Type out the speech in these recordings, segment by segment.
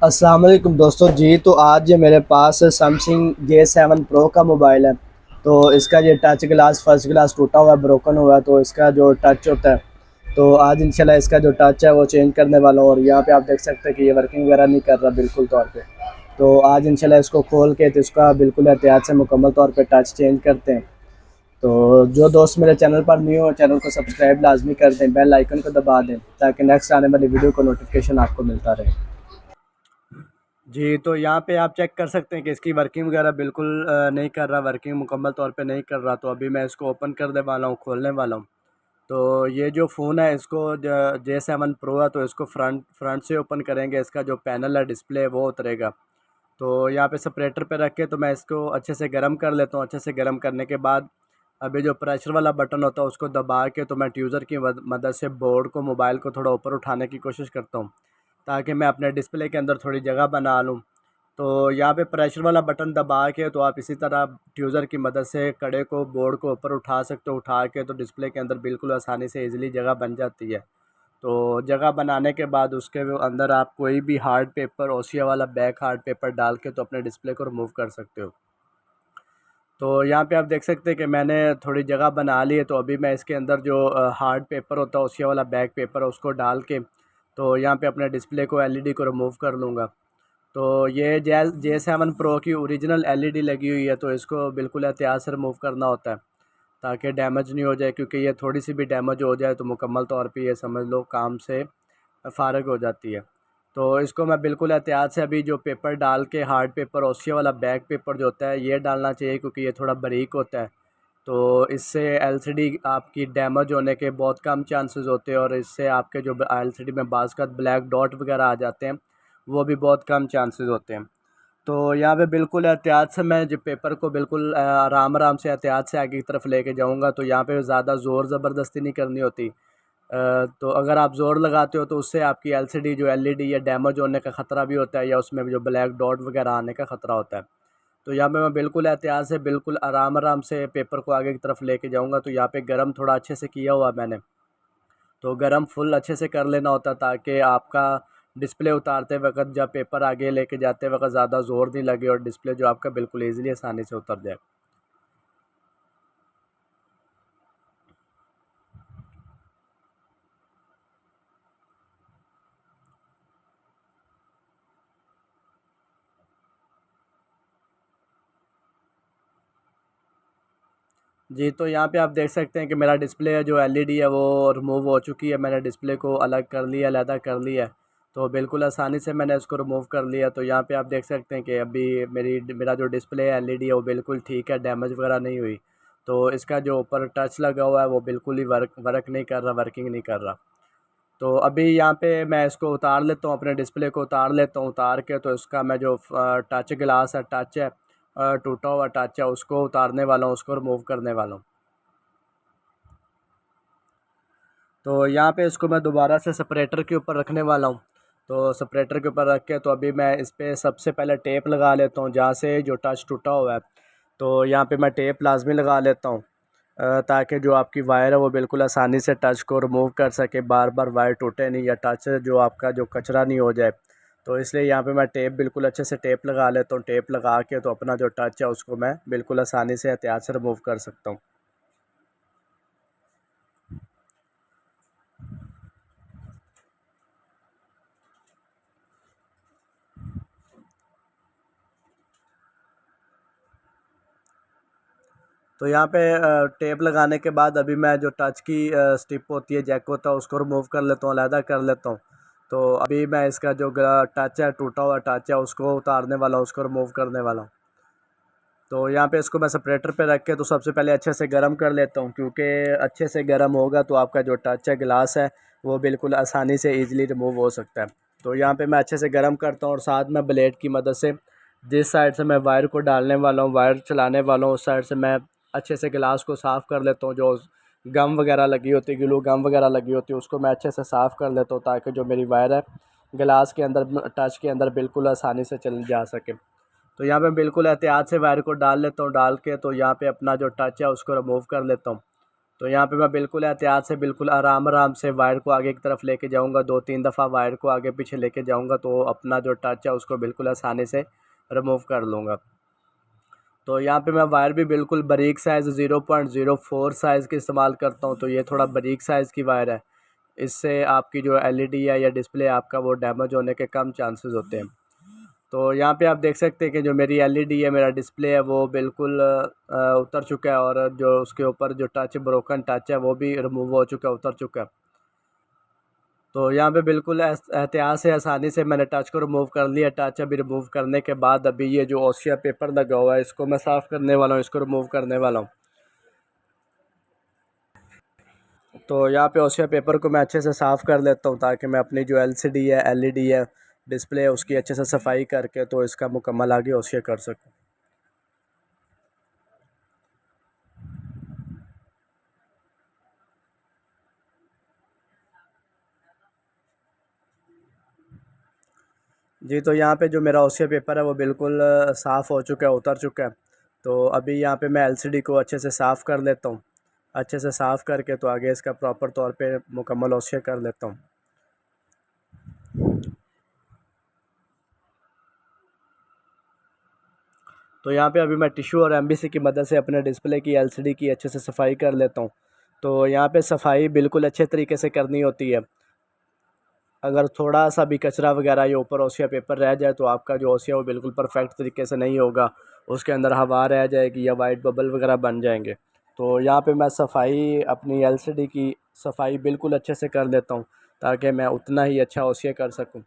अस्सलाम वालेकुम दोस्तों जी। तो आज ये मेरे पास सैमसंग J7 Pro का मोबाइल है। तो इसका ये टच ग्लास फर्स्ट ग्लास टूटा हुआ है, ब्रोकन हुआ है। तो इसका जो टच होता है, तो आज इंशाल्लाह इसका जो टच है वो चेंज करने वाला हूँ। और यहाँ पे आप देख सकते हैं कि ये वर्किंग वगैरह नहीं कर रहा बिल्कुल तौर पे। तो आज इंशाल्लाह इसको खोल के तो इसका बिल्कुल एहतियात से मुकम्मल तौर पे टच चेंज करते हैं। तो जो दोस्त मेरे चैनल पर न्यू हो, चैनल को सब्सक्राइब लाजमी कर दें, बेल आइकन को दबा दें ताकि नेक्स्ट आने वाली वीडियो को नोटिफिकेशन आपको मिलता रहे। जी, तो यहाँ पे आप चेक कर सकते हैं कि इसकी वर्किंग वगैरह बिल्कुल नहीं कर रहा, वर्किंग मुकम्मल तौर पे नहीं कर रहा। तो अभी मैं इसको ओपन करने वाला हूँ, खोलने वाला हूँ। तो ये जो फ़ोन है इसको J7 Pro है, तो इसको फ्रंट फ्रंट से ओपन करेंगे। इसका जो पैनल है, डिस्प्ले है, वो उतरेगा। तो यहाँ पे सेपरेटर पे रख के तो मैं इसको अच्छे से गर्म कर लेता हूँ। अच्छे से गर्म करने के बाद अभी जो प्रेशर वाला बटन होता है उसको दबा के तो मैं ट्यूज़र की मदद से बोर्ड को, मोबाइल को थोड़ा ऊपर उठाने की कोशिश करता हूँ ताकि मैं अपने डिस्प्ले के अंदर थोड़ी जगह बना लूँ। तो यहाँ पे प्रेशर वाला बटन दबा के तो आप इसी तरह ट्यूज़र की मदद से कड़े को, बोर्ड को ऊपर उठा सकते हो। उठा के तो डिस्प्ले के अंदर बिल्कुल आसानी से ईज़िली जगह बन जाती है। तो जगह बनाने के बाद उसके वो अंदर आप कोई भी हार्ड पेपर, ओसिया वाला बैक हार्ड पेपर डाल के तो अपने डिस्प्ले को रिमूव कर सकते हो। तो यहाँ पे आप देख सकते हैं कि मैंने थोड़ी जगह बना ली है। तो अभी मैं इसके अंदर जो हार्ड पेपर होता है, ओसिया वाला बैक पेपर है, उसको डाल के तो यहाँ पे अपने डिस्प्ले को, एलईडी को रिमूव कर लूँगा। तो ये J7 Pro की ओरिजिनल एलईडी लगी हुई है, तो इसको बिल्कुल एहतियात से रिमूव करना होता है ताकि डैमेज नहीं हो जाए, क्योंकि ये थोड़ी सी भी डैमेज हो जाए तो मुकम्मल तौर पे ये समझ लो काम से फ़ारिग हो जाती है। तो इसको मैं बिल्कुल एहतियात से अभी जो पेपर डाल के, हार्ड पेपर, ओसिया वाला बैक पेपर जो होता है ये डालना चाहिए, क्योंकि ये थोड़ा बारीक होता है। तो इससे एलसीडी आपकी डैमेज होने के बहुत कम चांसेस होते हैं, और इससे आपके जो एलसीडी में बाज़ ब्लैक डॉट वगैरह आ जाते हैं, वो भी बहुत कम चांसेस होते हैं। तो यहाँ पे बिल्कुल एहतियात से मैं जो पेपर को बिल्कुल आराम आराम से एहतियात से आगे की तरफ लेके जाऊँगा। तो यहाँ पे ज़्यादा ज़ोर ज़बरदस्ती नहीं करनी होती। तो अगर आप ज़ोर लगाते हो तो उससे आपकी एलसीडी जो एलईडी या डैमेज होने का ख़तरा भी होता है, या उसमें जो ब्लैक डॉट वगैरह आने का ख़तरा होता है। तो यहाँ पे मैं बिल्कुल एहतियात से, बिल्कुल आराम आराम से पेपर को आगे की तरफ लेके जाऊँगा। तो यहाँ पे गर्म थोड़ा अच्छे से किया हुआ मैंने, तो गरम फुल अच्छे से कर लेना होता ताकि आपका डिस्प्ले उतारते वक्त, जब पेपर आगे लेके जाते वक्त ज़्यादा ज़ोर नहीं लगे और डिस्प्ले जो आपका बिल्कुल ईज़िली आसानी से उतर जाए। जी, तो यहाँ पे आप देख सकते हैं कि मेरा डिस्प्ले है, जो एलईडी है वो रिमूव हो चुकी है। मैंने डिस्प्ले को अलग कर लिया, अलहदा कर लिया है। तो बिल्कुल आसानी से मैंने इसको रिमूव कर लिया। तो यहाँ पे आप देख सकते हैं कि अभी मेरा जो डिस्प्ले है, एलईडी है, वो बिल्कुल ठीक है, डैमेज वगैरह नहीं हुई। तो इसका जो ऊपर टच लगा हुआ है वो बिल्कुल ही वर्क नहीं कर रहा, वर्किंग नहीं कर रहा। तो अभी यहाँ पे मैं इसको उतार लेता हूँ, अपने डिस्प्ले को उतार लेता हूँ। उतार के तो इसका मैं जो टच ग्लास है, टच है, टूटा हुआ टच है, उसको उतारने वाला हूँ, उसको रिमूव करने वाला हूँ। तो यहाँ पे इसको मैं दोबारा से सेपरेटर के ऊपर रखने वाला हूँ। तो सेपरेटर के ऊपर रख के तो अभी मैं इस पे सबसे पहले टेप लगा लेता हूँ, जहाँ से जो टच टूटा हुआ है। तो यहाँ पे मैं टेप लाजमी लगा लेता हूँ, ताकि जो आपकी वायर है वो बिल्कुल आसानी से टच को रिमूव कर सके, बार बार वायर टूटे नहीं, या टच जो आपका जो कचरा नहीं हो जाए। तो इसलिए यहाँ पे मैं टेप, बिल्कुल अच्छे से टेप लगा लेता हूँ। टेप लगा के तो अपना जो टच है उसको मैं बिल्कुल आसानी से, एहतियात से रिमूव कर सकता हूँ। तो यहाँ पे टेप लगाने के बाद अभी मैं जो टच की स्टिप होती है, जैक होता है, उसको रिमूव कर लेता हूँ, अलहदा कर लेता हूँ। तो अभी मैं इसका जो टच है, टूटा हुआ टच है, उसको उतारने वाला हूँ, उसको रिमूव करने वाला हूँ। तो यहाँ पे इसको मैं सेपरेटर पे रख के तो सबसे पहले अच्छे से गर्म कर लेता हूँ, क्योंकि अच्छे से गर्म होगा तो आपका जो टच है, ग्लास है, वो बिल्कुल आसानी से ईज़िली रिमूव हो सकता है। तो यहाँ पे मैं अच्छे से गर्म करता हूँ, और साथ में ब्लेड की मदद से जिस साइड से मैं वायर को डालने वाला हूँ, वायर चलाने वाला हूँ, उस साइड से मैं अच्छे से गिलास को साफ़ कर लेता हूँ। जो गम वगैरह लगी होती है, ग्लू गम वगैरह लगी होती है, उसको मैं अच्छे से साफ़ कर लेता हूँ ताकि जो मेरी वायर है गिलास के अंदर, टच के अंदर बिल्कुल आसानी से चली जा सके। तो यहाँ पे बिल्कुल एहतियात से वायर को डाल लेता हूँ। डाल के तो यहाँ पे अपना जो टच है उसको रिमूव कर लेता हूँ। तो यहाँ पे मैं बिल्कुल एहतियात से, बिल्कुल आराम आराम से वायर को आगे की तरफ लेके जाऊँगा, 2-3 दफ़ा वायर को आगे पीछे लेके जाऊँगा तो अपना जो टच है उसको बिल्कुल आसानी से रिमूव कर लूँगा। तो यहाँ पे मैं वायर भी बिल्कुल बारीक साइज़ 0.04 साइज़ की इस्तेमाल करता हूँ, तो ये थोड़ा बारीक साइज़ की वायर है। इससे आपकी जो एलईडी है या डिस्प्ले आपका वो डैमेज होने के कम चांसेस होते हैं। तो यहाँ पे आप देख सकते हैं कि जो मेरी एलईडी है, मेरा डिस्प्ले है, वो बिल्कुल उतर चुका है और जो उसके ऊपर जो टच ब्रोकन टच है वो भी रिमूव हो चुका है, उतर चुका है। तो यहाँ पे बिल्कुल एहतियात से, आसानी से मैंने टच को रिमूव कर लिया। टच अभी रिमूव करने के बाद अभी ये जो ओसिया पेपर लगा हुआ है इसको मैं साफ़ करने वाला हूँ, इसको रिमूव करने वाला हूँ। तो यहाँ पे ओसिया पेपर को मैं अच्छे से साफ़ कर लेता हूँ ताकि मैं अपनी जो एलसीडी है, एलईडी है, डिस्प्ले है, उसकी अच्छे से सफाई करके तो इसका मुकम्मल आगे ओसिया कर सकूँ। जी, तो यहाँ पे जो मेरा ओसिया पेपर है वो बिल्कुल साफ़ हो चुका है, उतर चुका है। तो अभी यहाँ पे मैं एलसीडी को अच्छे से साफ़ कर लेता हूँ। अच्छे से साफ़ करके तो आगे इसका प्रॉपर तौर पे मुकम्मल ओसिया कर लेता हूँ। तो यहाँ पे अभी मैं टिश्यू और एमबीसी की मदद से अपने डिस्प्ले की, एलसीडी की अच्छे से सफाई कर लेता हूँ। तो यहाँ पे सफाई बिल्कुल अच्छे तरीके से करनी होती है। अगर थोड़ा सा भी कचरा वगैरह या ऊपर ओसिया पेपर रह जाए तो आपका जो ओसिया वो बिल्कुल परफेक्ट तरीके से नहीं होगा, उसके अंदर हवा रह जाएगी या वाइट बबल वगैरह बन जाएंगे। तो यहाँ पे मैं सफाई अपनी एलसीडी की सफाई बिल्कुल अच्छे से कर लेता हूँ ताकि मैं उतना ही अच्छा ओसिया कर सकूँ।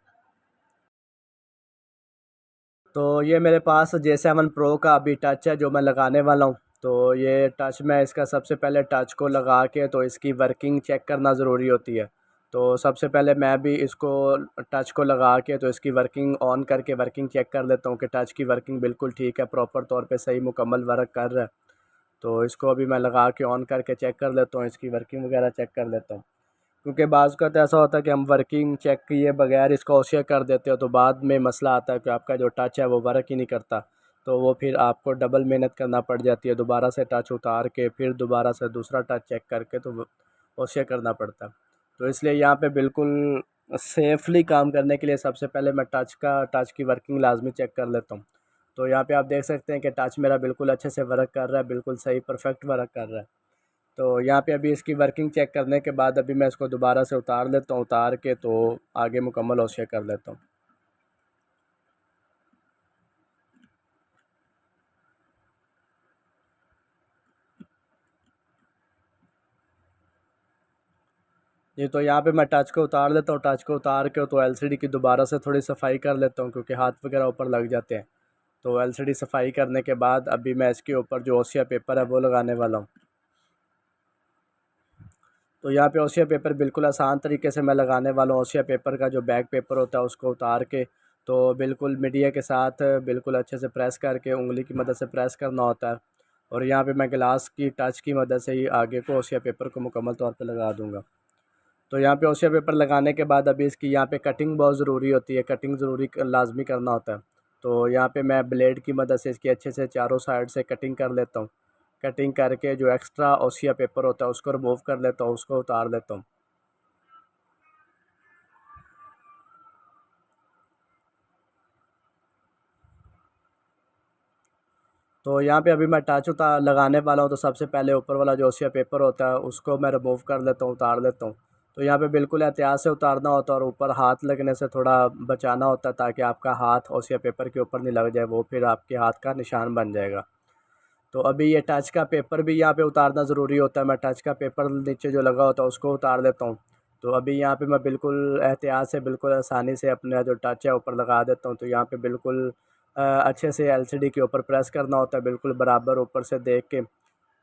तो ये मेरे पास J7 Pro का अभी टच है जो मैं लगाने वाला हूँ। तो ये टच, मैं इसका सबसे पहले टच को लगा के तो इसकी वर्किंग चेक करना ज़रूरी होती है। तो सबसे पहले मैं भी इसको टच को लगा के तो इसकी वर्किंग ऑन करके वर्किंग चेक कर लेता हूँ कि टच की वर्किंग बिल्कुल ठीक है, प्रॉपर तौर पे सही मुकम्मल वर्क कर रहा है। तो इसको अभी मैं लगा के ऑन करके चेक कर लेता हूँ, इसकी वर्किंग वगैरह चेक कर लेता हूँ। क्योंकि बाज़ का तो ऐसा होता है कि हम वर्किंग चेक किए बगैर इसको ओसिया कर देते हो तो बाद में मसला आता है कि आपका जो टच है वो वर्क ही नहीं करता। तो वो फिर आपको डबल मेहनत करना पड़ जाती है, दोबारा से टच उतार के फिर दोबारा से दूसरा टच चेक करके तो ओसिया करना पड़ता है। तो इसलिए यहाँ पे बिल्कुल सेफली काम करने के लिए सबसे पहले मैं टच की वर्किंग लाजमी चेक कर लेता हूँ। तो यहाँ पे आप देख सकते हैं कि टच मेरा बिल्कुल अच्छे से वर्क कर रहा है, बिल्कुल सही परफेक्ट वर्क कर रहा है। तो यहाँ पे अभी इसकी वर्किंग चेक करने के बाद अभी मैं इसको दोबारा से उतार लेता हूँ, उतार के तो आगे मुकम्मल ओसिया कर लेता हूँ। ये तो यहाँ पे मैं टच को उतार लेता हूँ, टच को उतार के तो एलसीडी की दोबारा से थोड़ी सफाई कर लेता हूँ क्योंकि हाथ वगैरह ऊपर लग जाते हैं। तो एलसीडी सफाई करने के बाद अभी मैं इसके ऊपर जो ओसिया पेपर है वो लगाने वाला हूँ। तो यहाँ पे ओसिया पेपर बिल्कुल आसान तरीके से मैं लगाने वाला हूँ। ओसिया पेपर का जो बैक पेपर होता है उसको उतार के तो बिल्कुल मीडिया के साथ बिल्कुल अच्छे से प्रेस करके उंगली की मदद से प्रेस करना होता है। और यहाँ पे मैं गिलास की टच की मदद से ही आगे को ओसिया पेपर को मुकम्मल तौर पे लगा दूँगा। तो यहाँ पे ओसिया पेपर लगाने के बाद अभी इसकी यहाँ पे कटिंग बहुत ज़रूरी होती है, कटिंग लाजमी करना होता है। तो यहाँ पे मैं ब्लेड की मदद से इसकी अच्छे से चारों साइड से कटिंग कर लेता हूँ। कटिंग करके जो एक्स्ट्रा ओसिया पेपर होता है उसको रिमूव कर लेता हूँ, उसको उतार लेता हूँ। तो यहाँ पे अभी मैं टच उतार लगाने वाला हूँ तो सबसे पहले ऊपर वाला जो ओसिया पेपर होता है उसको मैं रिमूव कर लेता हूँ, उतार लेता हूँ। तो यहाँ पे बिल्कुल एहतियात से उतारना होता है और ऊपर हाथ लगने से थोड़ा बचाना होता है ताकि आपका हाथ ओसिया पेपर के ऊपर नहीं लग जाए, वो फिर आपके हाथ का निशान बन जाएगा। तो अभी ये टच का पेपर भी यहाँ पे उतारना ज़रूरी होता है, मैं टच का पेपर नीचे जो लगा होता है उसको उतार लेता हूँ। तो अभी यहाँ पे मैं बिल्कुल एहतियात से, बिल्कुल आसानी से अपना जो टच है ऊपर लगा देता हूँ। तो यहाँ पे बिल्कुल अच्छे से एलसीडी के ऊपर प्रेस करना होता है, बिल्कुल बराबर ऊपर से देख के।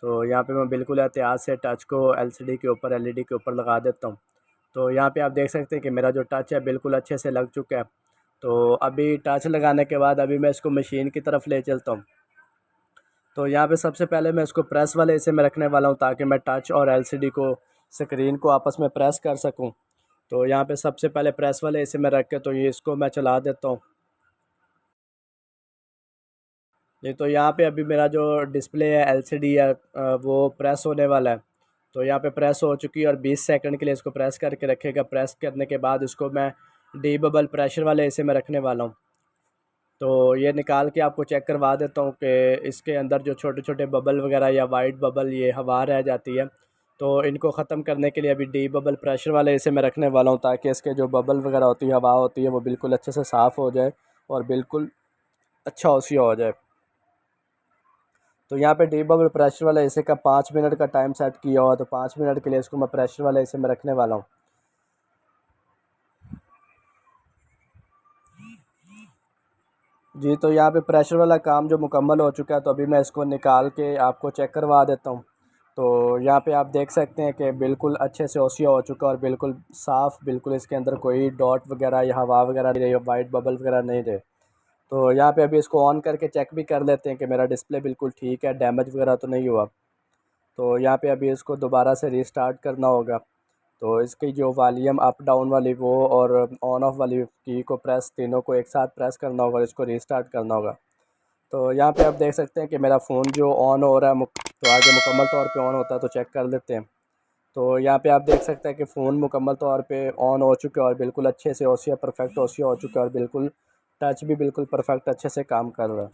तो यहाँ पे मैं बिल्कुल एहतियात से टच को एलसीडी के ऊपर, एलईडी के ऊपर लगा देता हूँ। तो यहाँ पे आप देख सकते हैं कि मेरा जो टच है बिल्कुल अच्छे से लग चुका है। तो अभी टच लगाने के बाद अभी मैं इसको मशीन की तरफ ले चलता हूँ। तो यहाँ पे सबसे पहले मैं इसको प्रेस वाले हिस्से में रखने वाला हूँ ताकि मैं टच और एलसीडी को, स्क्रीन को आपस में प्रेस कर सकूँ। तो यहाँ पे सबसे पहले प्रेस वाले हिस्से में रख के तो ये इसको मैं चला देता हूँ। ये तो यहाँ पे अभी मेरा जो डिस्प्ले है, एलसीडी है, वो प्रेस होने वाला है। तो यहाँ पे प्रेस हो चुकी है और 20 सेकंड के लिए इसको प्रेस करके रखेगा। प्रेस करने के बाद इसको मैं डी बबल प्रेशर वाले हिस्से में रखने वाला हूँ। तो ये निकाल के आपको चेक करवा देता हूँ कि इसके अंदर जो छोटे छोटे बबल वगैरह या वाइट बबल ये हवा रह जाती है, तो इनको ख़त्म करने के लिए अभी डी बबल प्रेशर वाले हिस्से में रखने वाला हूँ, ताकि इसके जो बबल वगैरह होती है, हवा होती है, वो बिल्कुल अच्छे से साफ़ हो जाए और बिल्कुल अच्छा ओसिया हो जाए। तो यहाँ पे डी बबल प्रेशर वाले हिस्से का 5 मिनट का टाइम सेट किया हुआ, तो 5 मिनट के लिए इसको मैं प्रेशर वाले हिस्से में रखने वाला हूँ। जी, तो यहाँ पे प्रेशर वाला काम जो मुकम्मल हो चुका है, तो अभी मैं इसको निकाल के आपको चेक करवा देता हूँ। तो यहाँ पे आप देख सकते हैं कि बिल्कुल अच्छे से ओसिया हो चुका है और बिल्कुल साफ़, बिल्कुल इसके अंदर कोई डॉट वगैरह या हवा वगैरह नहीं रही, वाइट बबल वगैरह नहीं रहे। तो यहाँ पे अभी इसको ऑन करके चेक भी कर लेते हैं कि मेरा डिस्प्ले बिल्कुल ठीक है, डैमेज वगैरह तो नहीं हुआ। तो यहाँ पे अभी इसको दोबारा से रीस्टार्ट करना होगा। तो इसकी जो वॉल्यूम अप डाउन वाली वो और ऑन ऑफ वाली की को प्रेस, तीनों को एक साथ प्रेस करना होगा और इसको रीस्टार्ट करना होगा। तो यहाँ पे आप देख सकते हैं कि मेरा फ़ोन जो ऑन हो रहा है, तो आगे मुकम्मल तौर पे ऑन होता है, तो चेक कर लेते हैं। तो यहाँ पे आप देख सकते हैं कि फ़ोन मुकम्मल तौर पे ऑन हो चुका है और बिल्कुल अच्छे से ओसिया, परफेक्ट ओसिया हो चुका है और बिल्कुल टच भी बिल्कुल परफेक्ट अच्छे से काम कर रहा है।